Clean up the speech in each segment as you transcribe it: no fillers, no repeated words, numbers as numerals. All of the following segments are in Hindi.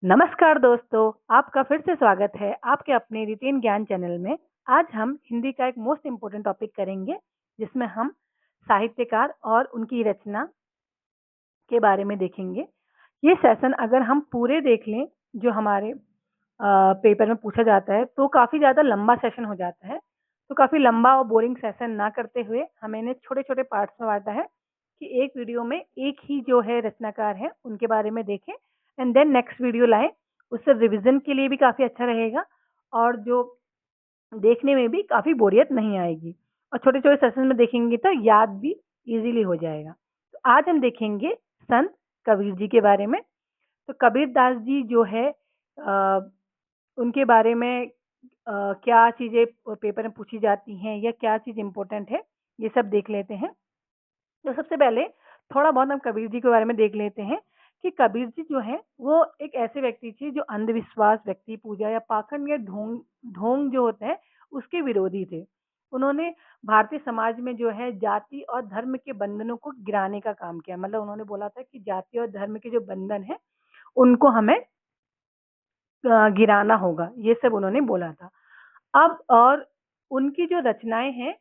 नमस्कार दोस्तों, आपका फिर से स्वागत है आपके अपने रिटेन ज्ञान चैनल में। आज हम हिंदी का एक मोस्ट इम्पोर्टेंट टॉपिक करेंगे, जिसमें हम साहित्यकार और उनकी रचना के बारे में देखेंगे। ये सेशन अगर हम पूरे देख लें, जो हमारे पेपर में पूछा जाता है, तो काफ़ी ज़्यादा लंबा सेशन हो जाता है। तो काफ़ी लंबा और बोरिंग सेशन ना करते हुए हमें इन्हें छोटे-छोटे पार्ट्स में बाँटा है कि एक वीडियो में एक ही जो है रचनाकार हैं, उनके बारे में देखें एंड देन नेक्स्ट वीडियो लाएँ। उससे रिवीजन के लिए भी काफ़ी अच्छा रहेगा और जो देखने में भी काफ़ी बोरियत नहीं आएगी और छोटे-छोटे सेशन में देखेंगे तो याद भी ईज़िली हो जाएगा। तो आज हम देखेंगे संत कबीर जी के बारे में। तो कबीर दास जी जो है उनके बारे में क्या चीज़ें पेपर में पूछी जाती हैं या क्या चीज़ इम्पोर्टेंट है, ये सब देख लेते हैं। तो सबसे पहले थोड़ा बहुत हम कबीर जी के बारे में देख लेते हैं कि कबीर जी जो हैं वो एक ऐसे व्यक्ति थे जो अंधविश्वास, व्यक्ति पूजा या पाखंड या ढोंग ढोंग जो होते हैं उसके विरोधी थे। उन्होंने भारतीय समाज में जो है जाति और धर्म के बंधनों को गिराने का काम किया। मतलब उन्होंने बोला था कि जाति और धर्म के जो बंधन हैं उनको हमें गिराना होगा, ये सब उन्होंने बोला था। अब और उनकी जो रचनाएँ हैं,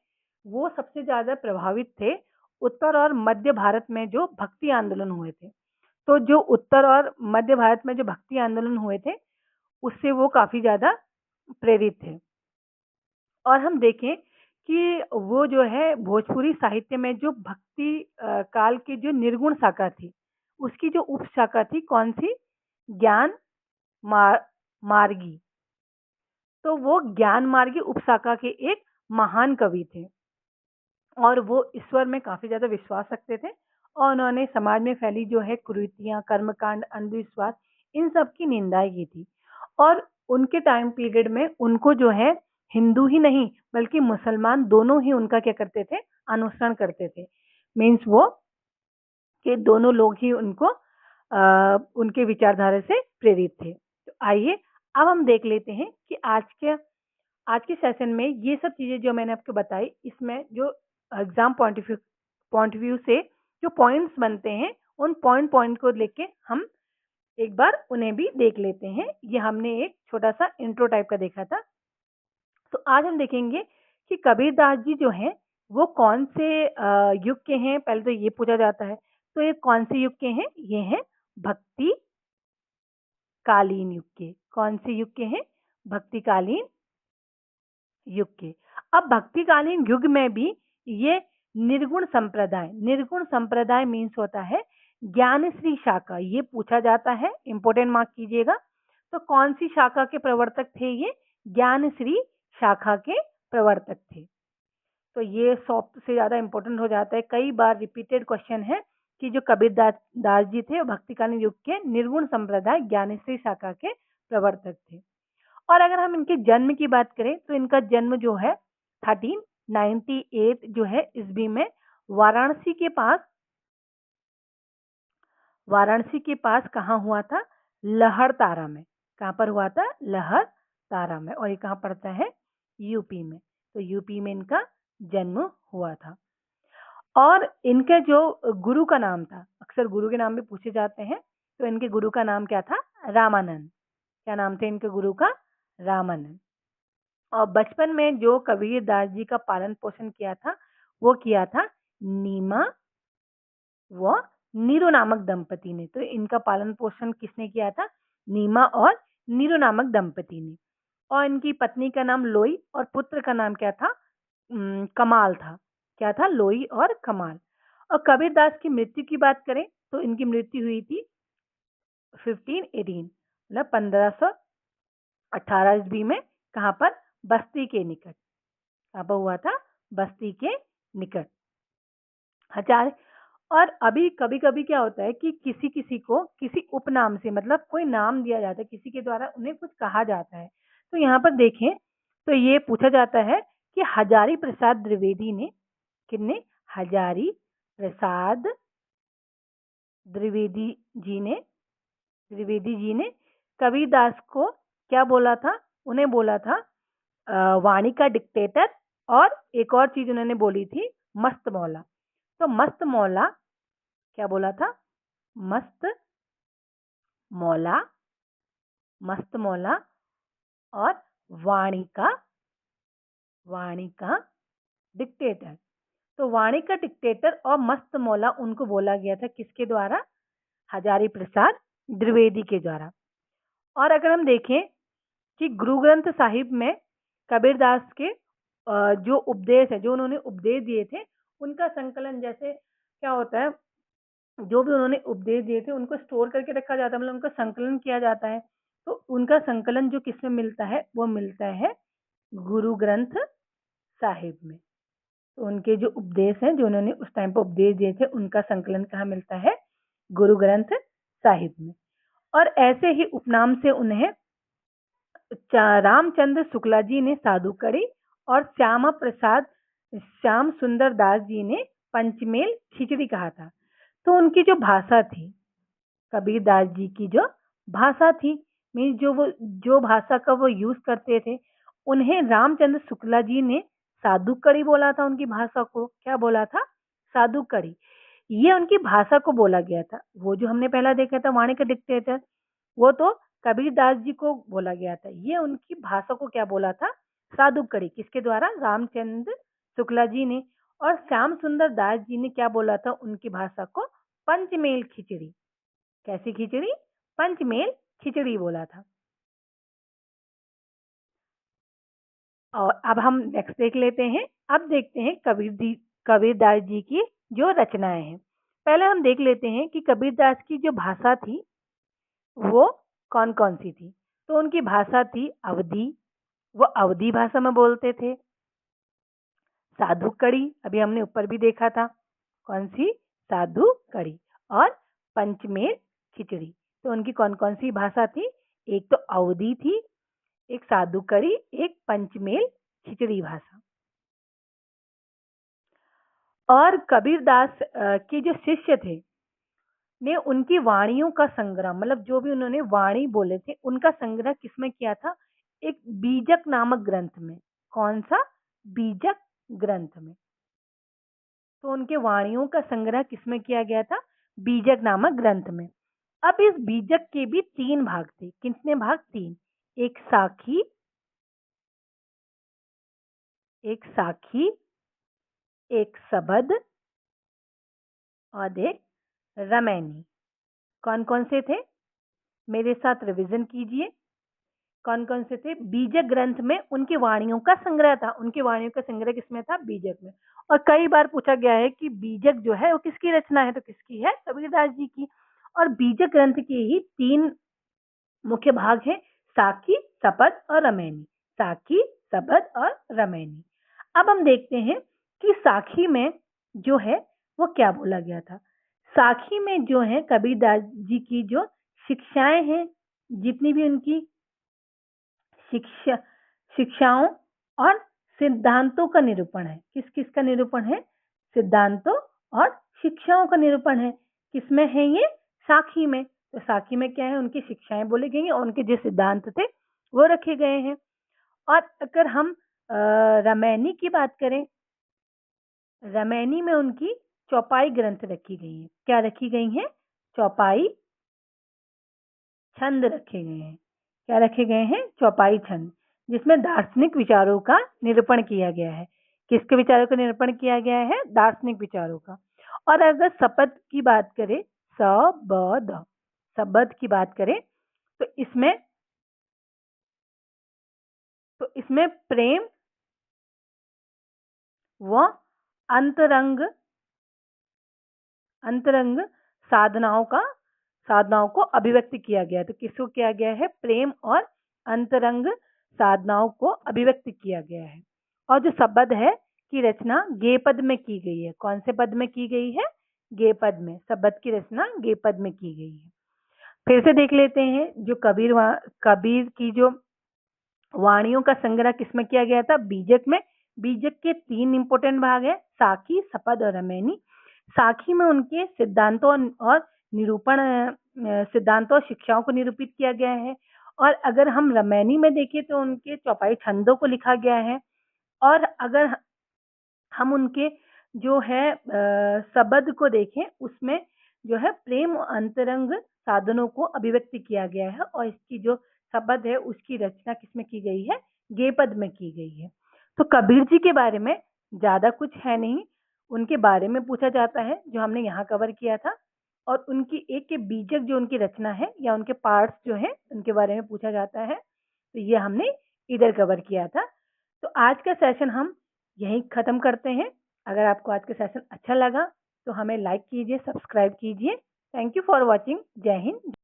वो सबसे ज़्यादा प्रभावित थे उत्तर और मध्य भारत में जो भक्ति आंदोलन हुए थे। तो जो उत्तर और मध्य भारत में जो भक्ति आंदोलन हुए थे, उससे वो काफ़ी ज़्यादा प्रेरित थे। और हम देखें कि वो जो है भोजपुरी साहित्य में जो भक्ति काल की जो निर्गुण शाखा थी, उसकी जो उपशाखा थी कौन-सी? ज्ञान मार मार्गी। तो वो ज्ञान मार्गी उपशाखा के एक महान कवि थे और वो ईश्वर में काफ़ी ज़्यादा विश्वास रखते थे और उन्होंने समाज में फैली जो है कुरीतियाँ, कर्मकांड, अंधविश्वास इन सब की निंदाई की थी। और उनके टाइम पीरियड में उनको जो है हिंदू ही नहीं बल्कि मुसलमान दोनों ही उनका क्या करते थे? अनुसरण करते थे। मीन्स वो कि दोनों लोग ही उनको उनके विचारधारा से प्रेरित थे। तो आइए अब हम देख लेते हैं कि आज के सेशन में ये सब चीज़ें जो मैंने आपको बताई, इसमें जो एग्ज़ाम पॉइंट ऑफ व्यू से जो पॉइंट्स बनते हैं, उन पॉइंट को लेके हम एक बार उन्हें भी देख लेते हैं। ये हमने एक छोटा-सा इंट्रो टाइप का देखा था। तो आज हम देखेंगे कि कबीर दास जी जो हैं, वो कौन से युग के हैं, पहले तो ये पूछा जाता है। तो ये कौन से युग के हैं? ये हैं भक्ति कालीन युग के। कौन से युग के हैं? भक्तिकालीन युग के। अब भक्तिकालीन युग में भी ये निर्गुण संप्रदाय मीन्स होता है ज्ञानश्री शाखा। ये पूछा जाता है, इंपॉर्टेंट मार्क कीजिएगा। तो कौन सी शाखा के प्रवर्तक थे ये? ज्ञानश्री शाखा के प्रवर्तक थे। तो ये 100 से ज़्यादा इम्पोर्टेंट हो जाता है। कई बार रिपीटेड क्वेश्चन है कि जो कबीर दास जी थे, वो भक्तिकालीन युग के निर्गुण संप्रदाय ज्ञानेश्वरी शाखा के प्रवर्तक थे। और अगर हम इनके जन्म की बात करें तो इनका जन्म जो है 1398 जो है ईस्वी में वाराणसी के पास कहाँ हुआ था? लहरतारा में। कहाँ पर हुआ था? लहरतारा में। और ये कहाँ पड़ता है? यूपी में। तो यूपी में इनका जन्म हुआ था। और इनके जो गुरु का नाम था, अक्सर गुरु के नाम भी पूछे जाते हैं, तो इनके गुरु का नाम क्या था? रामानंद। क्या नाम थे इनके गुरु का? रामानंद। और बचपन में जो कबीर दास जी का पालन पोषण किया था, वो किया था नीमा व नीरू नामक दंपति ने। तो इनका पालन पोषण किसने किया था? नीमा और नीरू नामक दंपति ने। और इनकी पत्नी का नाम लोई और पुत्र का नाम क्या था? कमाल था। क्या था? लोई और कमाल। और कबीर दास की मृत्यु की बात करें तो इनकी मृत्यु हुई थी 1518 मतलब 1518 ईस्वी में। कहाँ पर? बस्ती के निकट। कहाँ पर हुआ था? बस्ती के निकट। हजार। और अभी कभी कभी क्या होता है कि किसी किसी को किसी उपनाम से मतलब कोई नाम दिया जाता है, किसी के द्वारा उन्हें कुछ कहा जाता है। तो यहाँ पर देखें तो ये पूछा जाता है कि हजारी प्रसाद द्विवेदी ने, किन्ने? हजारी प्रसाद द्विवेदी जी ने कबीरदास को क्या बोला था? उन्हें बोला था वाणी का डिक्टेटर। और एक और चीज उन्होंने बोली थी, मस्त मौला। तो मस्त मौला क्या बोला था? मस्त मौला मस्तमौला और वाणी का डिक्टेटर। तो वाणी का डिक्टेटर और मस्तमौला उनको बोला गया था किसके द्वारा? हजारी प्रसाद द्विवेदी के द्वारा। और अगर हम देखें कि गुरु ग्रंथ साहिब में कबीरदास के जो उपदेश है, जो उन्होंने उपदेश दिए थे, उनका संकलन, जैसे क्या होता है, जो भी उन्होंने उपदेश दिए थे उनको स्टोर करके रखा जाता है, मतलब उनका संकलन किया जाता है। तो उनका संकलन जो किसमें मिलता है, वो मिलता है गुरु ग्रंथ साहिब में। तो उनके जो उपदेश हैं, जो उन्होंने उस टाइम पर उपदेश दिए थे, उनका संकलन कहाँ मिलता है? गुरु ग्रंथ साहिब में। और ऐसे ही उपनाम से उन्हें रामचंद्र शुक्ला जी ने साधुकड़ी और श्याम सुंदर दास जी ने पंचमेल खिचड़ी कहा था। तो उनकी जो भाषा थी, कबीरदास जी की जो भाषा थी, मीन्स जो भाषा का वो यूज करते थे, उन्हें रामचंद्र शुक्ला जी ने साधुकड़ी बोला था। उनकी भाषा को क्या बोला था? साधुकड़ी। ये उनकी भाषा को बोला गया था। वो जो हमने पहला देखा था वाणी का डिक्टेटर, वो तो कबीरदास जी को बोला गया था। ये उनकी भाषा को क्या बोला था? साधुकड़ी। किसके द्वारा? रामचंद्र शुक्ला जी ने। और श्याम सुंदर दास जी ने क्या बोला था उनकी भाषा को? पंचमेल खिचड़ी। कैसी खिचड़ी? पंचमेल खिचड़ी बोला था। और अब हम नेक्स्ट देख लेते हैं। अब देखते हैं कबीरदास जी की जो रचनाएं हैं। पहले हम देख लेते हैं कि कबीरदास की जो भाषा थी वो कौन कौन सी थी। तो उनकी भाषा थी अवधी, वो अवधी भाषा में बोलते थे। साधुकड़ी, अभी हमने ऊपर भी देखा था, कौन सी? साधुकड़ी। और पंचमेल खिचड़ी। तो उनकी कौन कौन सी भाषा थी? एक तो अवधी थी, एक साधुकड़ी, एक पंचमेल खिचड़ी भाषा। और कबीरदास के जो शिष्य थे ने उनकी वाणियों का संग्रह, मतलब जो भी उन्होंने वाणी बोले थे, उनका संग्रह किसमें किया था? एक बीजक नामक ग्रंथ में। कौन सा? बीजक ग्रंथ में। तो उनके वाणियों का संग्रह किसमें किया गया था? बीजक नामक ग्रंथ में। अब इस बीजक के भी 3 भाग थे। कितने भाग? 3। एक साखी, एक साखी, एक सबद और एक रमैनी। कौन कौन से थे? मेरे साथ रिवीजन कीजिए। कौन कौन से थे? बीजक ग्रंथ में उनकी वाणियों का संग्रह था। उनकी वाणियों का संग्रह किसमें था? बीजक में। और कई बार पूछा गया है कि बीजक जो है वो किसकी रचना है? तो किसकी है? कबीरदास जी की। और बीजक ग्रंथ के ही 3 मुख्य भाग हैं, साखी, सपद और रमैनी। साखी, सबद और रमैनी। अब हम देखते हैं कि साखी में जो है वो क्या बोला गया था। साखी में जो है कबीरदास जी की जो शिक्षाएं हैं, जितनी भी उनकी शिक्षा शिक्षाओं और सिद्धांतों का निरूपण है। किस किस का निरूपण है? सिद्धांतों और शिक्षाओं का निरूपण है। किसमें है ये? साखी में। तो साखी में क्या है? उनकी शिक्षाएं बोली गई हैं और उनके जो सिद्धांत थे वो रखे गए हैं। और अगर हम रमैनी की बात करें, रमैनी में उनकी चौपाई ग्रंथ रखी गई है। क्या रखी गई है? चौपाई छंद रखे गए हैं। क्या रखे गए हैं? चौपाई छंद, जिसमें दार्शनिक विचारों का निरूपण किया गया है। किसके विचारों का निरूपण किया गया है? दार्शनिक विचारों का। और अगर शपथ की बात करें, सबद, शब्द की बात करें, तो इसमें प्रेम व अंतरंग अंतरंग साधनाओं को अभिव्यक्त किया गया है। तो किसको किया गया है? प्रेम और अंतरंग साधनाओं को अभिव्यक्त किया गया है। और जो शब्द है की रचना गे पद में की गई है। कौन से पद में की गई है? गे पद में। शब्द की रचना गे पद में की गई है। फिर से देख लेते हैं, जो कबीर की जो वाणियों का संग्रह किसमें किया गया था? बीजक में। बीजक के 3 इंपोर्टेंट भाग है, साखी, सपद और रमैनी। साखी में उनके सिद्धांतों और सिद्धांतों और शिक्षाओं को निरूपित किया गया है। और अगर हम रमैनी में देखें तो उनके चौपाई छंदों को लिखा गया है। और अगर हम उनके जो है शब्द को देखें, उसमें जो है प्रेम और अंतरंग साधनों को अभिव्यक्त किया गया है। और इसकी जो शब्द है उसकी रचना किसमें की गई है? गेपद में की गई है। तो कबीर जी के बारे में ज्यादा कुछ है नहीं, उनके बारे में पूछा जाता है जो हमने यहाँ कवर किया था, और उनकी एक के बीजक जो उनकी रचना है या उनके पार्ट्स जो हैं उनके बारे में पूछा जाता है। तो ये हमने इधर कवर किया था। तो आज का सेशन हम यहीं खत्म करते हैं। अगर आपको आज का सेशन अच्छा लगा तो हमें लाइक कीजिए, सब्सक्राइब कीजिए। Thank you for watching. जय हिंद।